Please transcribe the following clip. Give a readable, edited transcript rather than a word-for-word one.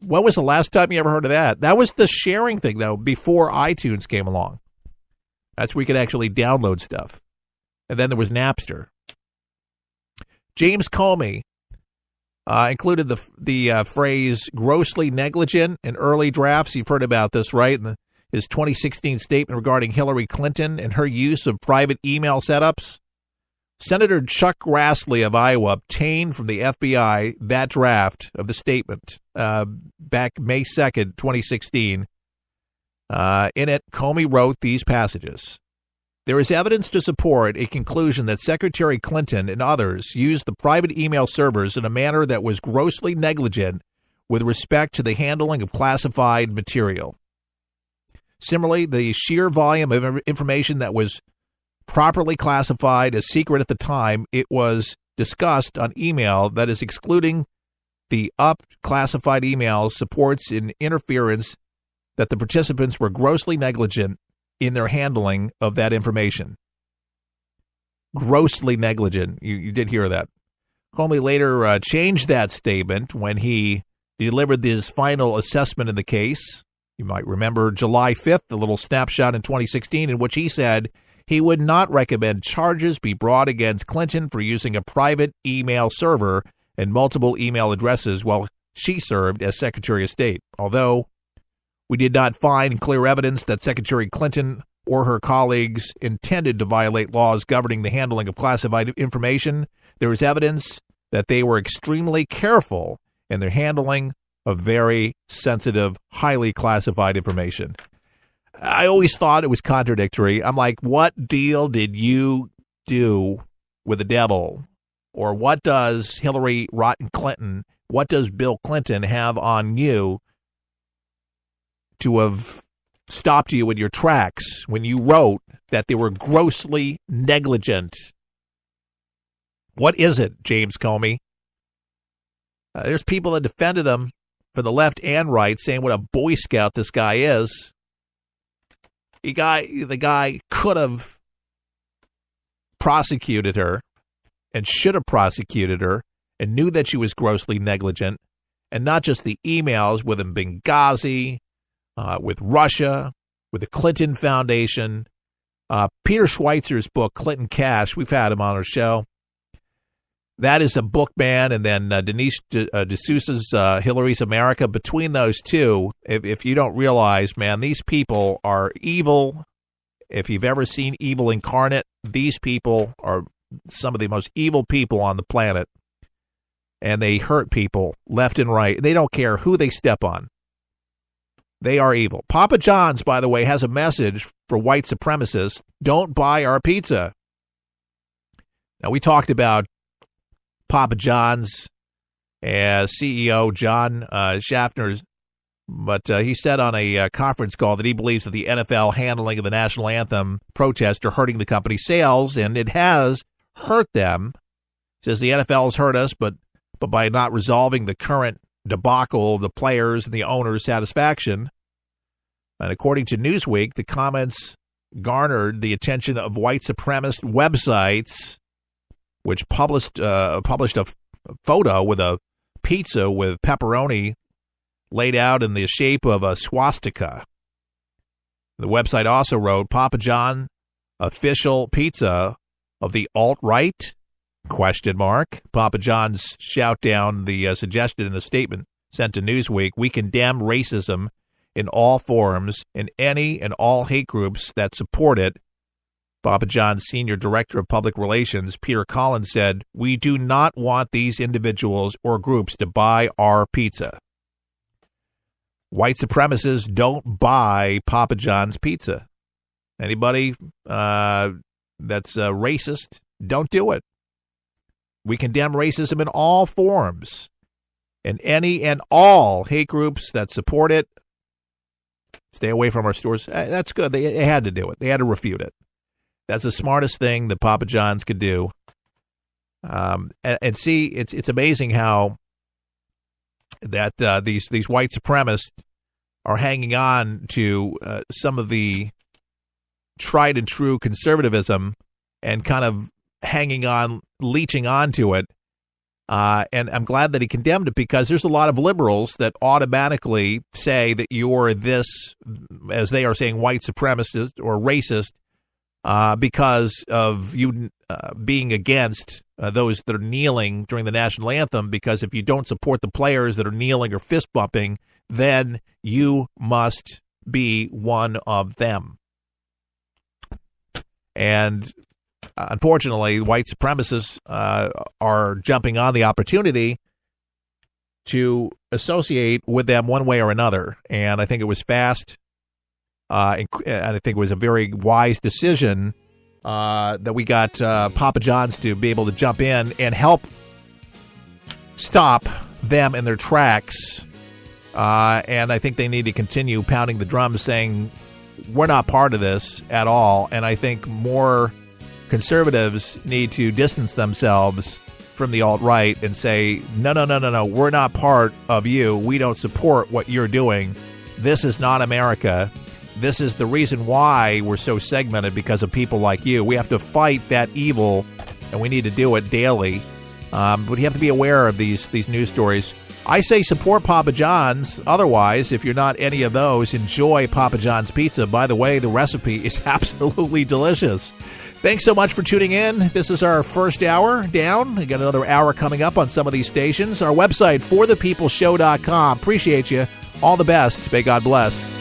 When was the last time you ever heard of that? That was the sharing thing, though, before iTunes came along. That's where you could actually download stuff. And then there was Napster. James Comey included the phrase grossly negligent in early drafts. You've heard about this, right? In his 2016 statement regarding Hillary Clinton and her use of private email setups. Senator Chuck Grassley of Iowa obtained from the FBI that draft of the statement back May 2nd, 2016. In it, Comey wrote these passages. There is evidence to support a conclusion that Secretary Clinton and others used the private email servers in a manner that was grossly negligent with respect to the handling of classified material. Similarly, the sheer volume of information that was properly classified as secret at the time it was discussed on email, that is excluding the up-classified emails, supports an interference that the participants were grossly negligent in their handling of that information. Grossly negligent. You did hear that. Comey later changed that statement when he delivered his final assessment in the case. You might remember July 5th, a little snapshot in 2016, in which he said he would not recommend charges be brought against Clinton for using a private email server and multiple email addresses while she served as Secretary of State. Although we did not find clear evidence that Secretary Clinton or her colleagues intended to violate laws governing the handling of classified information, there is evidence that they were extremely careful in their handling of very sensitive, highly classified information. I always thought it was contradictory. I'm like, what deal did you do with the devil? Or what does Hillary Rotten Clinton, what does Bill Clinton have on you to have stopped you in your tracks when you wrote that they were grossly negligent? What is it, James Comey? There's people that defended him for the left and right, saying what a Boy Scout this guy is. The guy could have prosecuted her and should have prosecuted her and knew that she was grossly negligent, and not just the emails with Benghazi, with Russia, with the Clinton Foundation. Peter Schweitzer's book, Clinton Cash, we've had him on our show. That is a book, man. And then Denise D'Souza's Hillary's America. Between those two, if you don't realize, man, these people are evil. If you've ever seen evil incarnate, these people are some of the most evil people on the planet. And they hurt people left and right. They don't care who they step on. They are evil. Papa John's, by the way, has a message for white supremacists. Don't buy our pizza. Now, we talked about Papa John's CEO John Schaffner, but he said on a conference call that he believes that the NFL handling of the national anthem protest are hurting the company's sales, and it has hurt them. He says the NFL has hurt us, but by not resolving the current debacle of the players and the owners' satisfaction. And according to Newsweek, the comments garnered the attention of white supremacist websites, which published a photo with a pizza with pepperoni laid out in the shape of a swastika. The website also wrote, Papa John, official pizza of the alt-right? ? Papa John's shout down the suggestion in a statement sent to Newsweek. We condemn racism in all forms and any and all hate groups that support it. Papa John's senior director of public relations, Peter Collins, said, we do not want these individuals or groups to buy our pizza. White supremacists don't buy Papa John's pizza. Anybody that's racist, don't do it. We condemn racism in all forms and any and all hate groups that support it. Stay away from our stores. That's good. They had to do it. They had to refute it. That's the smartest thing that Papa John's could do. And see, it's amazing how that these white supremacists are hanging on to some of the tried and true conservatism and kind of hanging on, leeching onto it And I'm glad that he condemned it, because there's a lot of liberals that automatically say that you're this, as they are saying, white supremacist or racist because of you being against those that are kneeling during the national anthem, because if you don't support the players that are kneeling or fist bumping, then you must be one of them. And unfortunately, white supremacists are jumping on the opportunity to associate with them one way or another. And I think it was fast. And I think it was a very wise decision that we got Papa John's to be able to jump in and help stop them in their tracks. And I think they need to continue pounding the drum, saying, we're not part of this at all. And I think more conservatives need to distance themselves from the alt-right and say, no, we're not part of you. We don't support what you're doing. This is not America. This is the reason why we're so segmented, because of people like you. We have to fight that evil, and we need to do it daily. But you have to be aware of these news stories. I say support Papa John's. Otherwise, if you're not any of those, enjoy Papa John's pizza. By the way, the recipe is absolutely delicious. Thanks so much for tuning in. This is our first hour down. We got another hour coming up on some of these stations. Our website, forthepeopleshow.com. Appreciate you. All the best. May God bless.